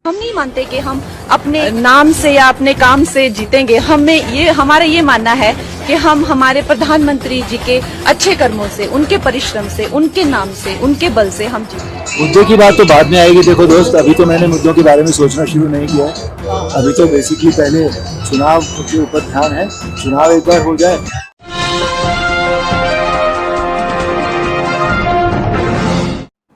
हम नहीं मानते कि हम अपने नाम से या अपने काम से जीतेंगे। हमारा ये मानना है कि हम हमारे प्रधानमंत्री जी के अच्छे कर्मों से, उनके परिश्रम से, उनके नाम से, उनके बल से हम जीतेंगे। मुद्दे की बात तो बाद में आएगी। देखो दोस्त, अभी तो मैंने मुद्दों के बारे में सोचना शुरू नहीं किया है। अभी तो बेसिकली पहले चुनाव के ऊपर ध्यान है। चुनाव एक बार हो जाए।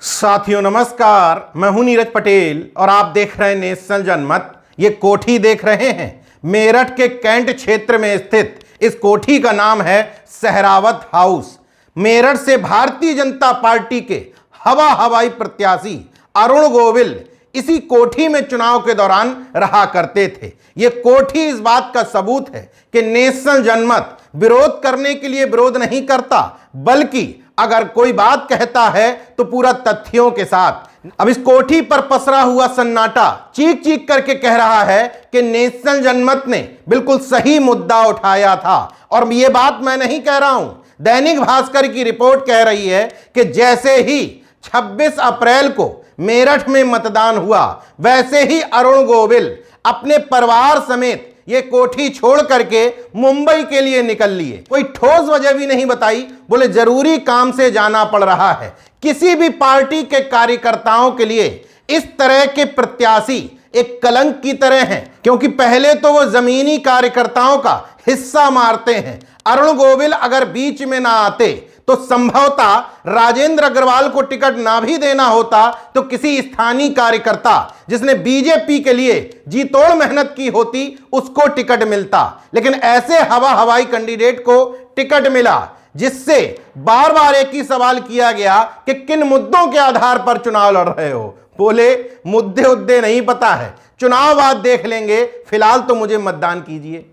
साथियों नमस्कार, मैं हूं नीरज पटेल और आप देख रहे हैं नेशनल जनमत। ये कोठी देख रहे हैं, मेरठ के कैंट क्षेत्र में स्थित इस कोठी का नाम है सहरावत हाउस। मेरठ से भारतीय जनता पार्टी के हवाई प्रत्याशी अरुण गोविल इसी कोठी में चुनाव के दौरान रहा करते थे। ये कोठी इस बात का सबूत है कि नेशनल जनमत विरोध करने के लिए विरोध नहीं करता, बल्कि अगर कोई बात कहता है तो पूरा तथ्यों के साथ। अब इस कोठी पर पसरा हुआ सन्नाटा चीख चीख करके कह रहा है कि नेशनल जनमत ने बिल्कुल सही मुद्दा उठाया था। और यह बात मैं नहीं कह रहा हूं, दैनिक भास्कर की रिपोर्ट कह रही है कि जैसे ही 26 अप्रैल को मेरठ में मतदान हुआ, वैसे ही अरुण गोविल अपने परिवार समेत ये कोठी छोड़ करके मुंबई के लिए निकल लिए। कोई ठोस वजह भी नहीं बताई, बोले जरूरी काम से जाना पड़ रहा है। किसी भी पार्टी के कार्यकर्ताओं के लिए इस तरह के प्रत्याशी एक कलंक की तरह हैं, क्योंकि पहले तो वो जमीनी कार्यकर्ताओं का हिस्सा मारते हैं। अरुण गोविल अगर बीच में ना आते तो संभवतः राजेंद्र अग्रवाल को टिकट ना भी देना होता तो किसी स्थानीय कार्यकर्ता जिसने बीजेपी के लिए जी तोड़ मेहनत की होती उसको टिकट मिलता। लेकिन ऐसे हवाई कैंडिडेट को टिकट मिला, जिससे बार बार एक ही सवाल किया गया कि किन मुद्दों के आधार पर चुनाव लड़ रहे हो। बोले मुद्दे नहीं पता है, चुनाव बाद देख लेंगे, फिलहाल तो मुझे मतदान कीजिए।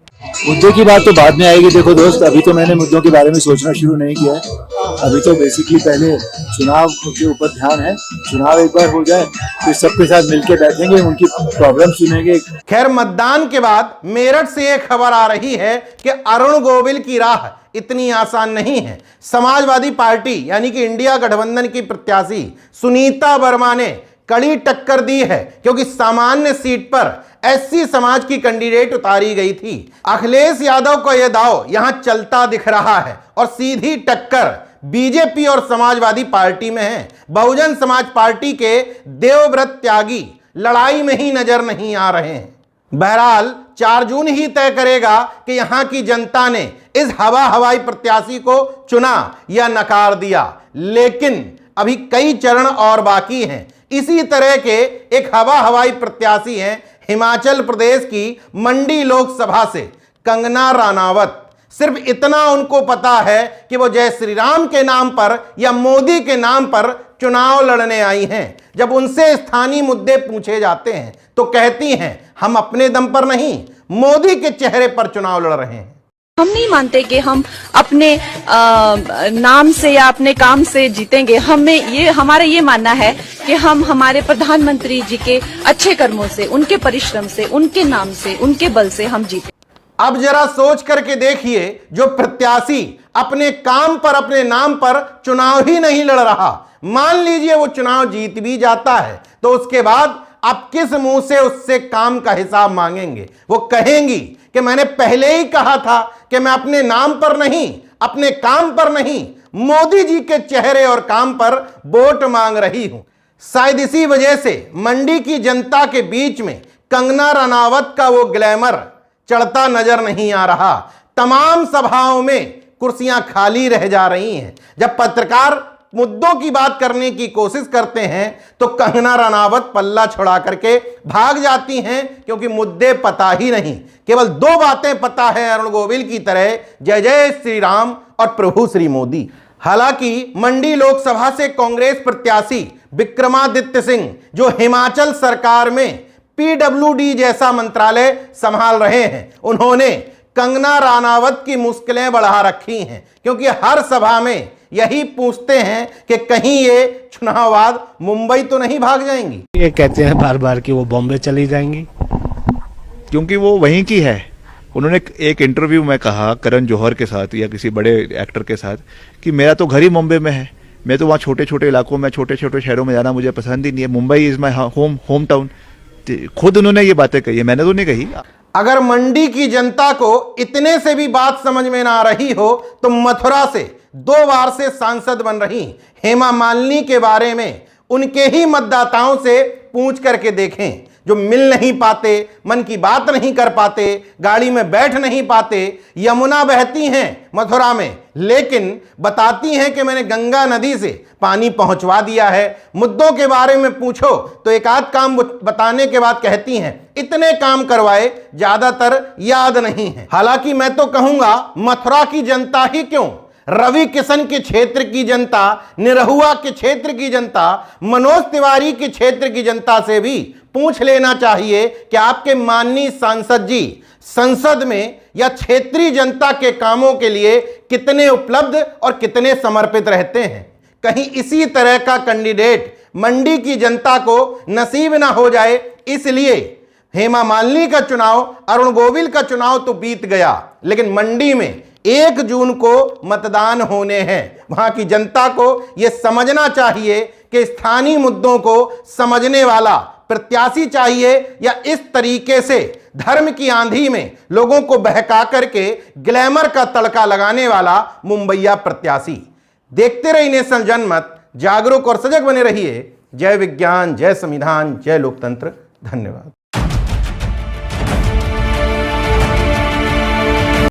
मुद्दे की बात तो बाद में आएगी। देखो दोस्त, अभी तो मैंने मुद्दों के बारे में सोचना शुरू नहीं किया है। अभी तो बेसिकली पहले चुनाव के ऊपर ध्यान है। चुनाव एक बार हो जाए फिर सबके साथ मिलके बैठेंगे, उनकी प्रॉब्लम सुनेंगे। खैर, मतदान के बाद मेरठ से एक खबर आ रही है कि अरुण गोविल की राह इतनी आसान नहीं है। समाजवादी पार्टी यानी कि इंडिया गठबंधन की प्रत्याशी सुनीता वर्मा ने कड़ी टक्कर दी है, क्योंकि सामान्य सीट पर एससी समाज की कैंडिडेट उतारी गई थी। अखिलेश यादव का यह दांव यहां चलता दिख रहा है और सीधी टक्कर बीजेपी और समाजवादी पार्टी में है। बहुजन समाज पार्टी के देवव्रत त्यागी लड़ाई में ही नजर नहीं आ रहे हैं। बहरहाल 4 जून ही तय करेगा कि यहां की जनता ने इस हवाई प्रत्याशी को चुना या नकार दिया। लेकिन अभी कई चरण और बाकी हैं। इसी तरह के एक हवाई प्रत्याशी हैं हिमाचल प्रदेश की मंडी लोकसभा से कंगना राणावत। सिर्फ इतना उनको पता है कि वो जय श्री राम के नाम पर या मोदी के नाम पर चुनाव लड़ने आई हैं। जब उनसे स्थानीय मुद्दे पूछे जाते हैं तो कहती हैं, हम अपने दम पर नहीं, मोदी के चेहरे पर चुनाव लड़ रहे हैं। हम नहीं मानते कि हम अपने नाम से या अपने काम से जीतेंगे। हमारा ये मानना है कि हम हमारे प्रधानमंत्री जी के अच्छे कर्मों से, उनके परिश्रम से, उनके नाम से, उनके बल से हम जीतेंगे। अब जरा सोच करके देखिए, जो प्रत्याशी अपने काम पर, अपने नाम पर चुनाव ही नहीं लड़ रहा, मान लीजिए वो चुनाव जीत भी जाता है, तो उसके बाद आप किस मुंह से उससे काम का हिसाब मांगेंगे? वो कहेंगी कि मैंने पहले ही कहा था कि मैं अपने नाम पर नहीं, अपने काम पर नहीं, मोदी जी के चेहरे और काम पर वोट मांग रही हूं। शायद इसी वजह से मंडी की जनता के बीच में कंगना राणावत का वो ग्लैमर चढ़ता नजर नहीं आ रहा। तमाम सभाओं में कुर्सियां खाली रह जा रही हैं। जब पत्रकार मुद्दों की बात करने की कोशिश करते हैं तो कंगना राणावत पल्ला छुड़ा करके भाग जाती हैं, क्योंकि मुद्दे पता ही नहीं। केवल 2 बातें पता है अरुण गोविल की तरह, जय जय श्री राम और प्रभु श्री मोदी। हालांकि मंडी लोकसभा से कांग्रेस प्रत्याशी विक्रमादित्य सिंह, जो हिमाचल सरकार में पीडब्ल्यूडी जैसा मंत्रालय संभाल रहे हैं, उन्होंने कंगना राणावत की मुश्किलें बढ़ा रखी हैं, क्योंकि हर सभा में यही पूछते हैं कि कहीं ये चुनाव बाद मुंबई तो नहीं भाग जाएंगी। ये कहते हैं बार बार कि वो बॉम्बे चली जाएंगी, क्योंकि वो वहीं की है। उन्होंने एक इंटरव्यू में कहा करण जौहर के साथ या किसी बड़े एक्टर के साथ कि मेरा तो घर ही मुंबई में है, मैं तो वहाँ छोटे छोटे इलाकों में, छोटे छोटे शहरों में जाना मुझे पसंद ही नहीं है, Mumbai is my home town. खुद उन्होंने ये बातें कही है, मैंने तो नहीं कही। अगर मंडी की जनता को इतने से भी बात समझ में ना आ रही हो तो मथुरा से 2 बार से सांसद बन रही हेमा मालिनी के बारे में उनके ही मतदाताओं से पूछ करके देखें, जो मिल नहीं पाते, मन की बात नहीं कर पाते, गाड़ी में बैठ नहीं पाते। यमुना बहती हैं मथुरा में, लेकिन बताती हैं कि मैंने गंगा नदी से पानी पहुंचवा दिया है। मुद्दों के बारे में पूछो तो एक आध काम बताने के बाद कहती हैं इतने काम करवाए, ज्यादातर याद नहीं है। हालांकि मैं तो कहूंगा मथुरा की जनता ही क्यों, रवि किशन के क्षेत्र की जनता, निरहुआ के क्षेत्र की जनता, मनोज तिवारी के क्षेत्र की जनता से भी पूछ लेना चाहिए कि आपके माननीय सांसद जी संसद में या क्षेत्रीय जनता के कामों के लिए कितने उपलब्ध और कितने समर्पित रहते हैं। कहीं इसी तरह का कैंडिडेट मंडी की जनता को नसीब ना हो जाए, इसलिए हेमा मालिनी का चुनाव, अरुण गोविल का चुनाव तो बीत गया, लेकिन मंडी में 1 जून को मतदान होने हैं। वहां की जनता को यह समझना चाहिए कि स्थानीय मुद्दों को समझने वाला प्रत्याशी चाहिए या इस तरीके से धर्म की आंधी में लोगों को बहका करके ग्लैमर का तड़का लगाने वाला मुंबईया प्रत्याशी। देखते रहिए नेशनल जनमत, जागरूक और सजग बने रहिए। जय विज्ञान, जय संविधान, जय लोकतंत्र। धन्यवाद।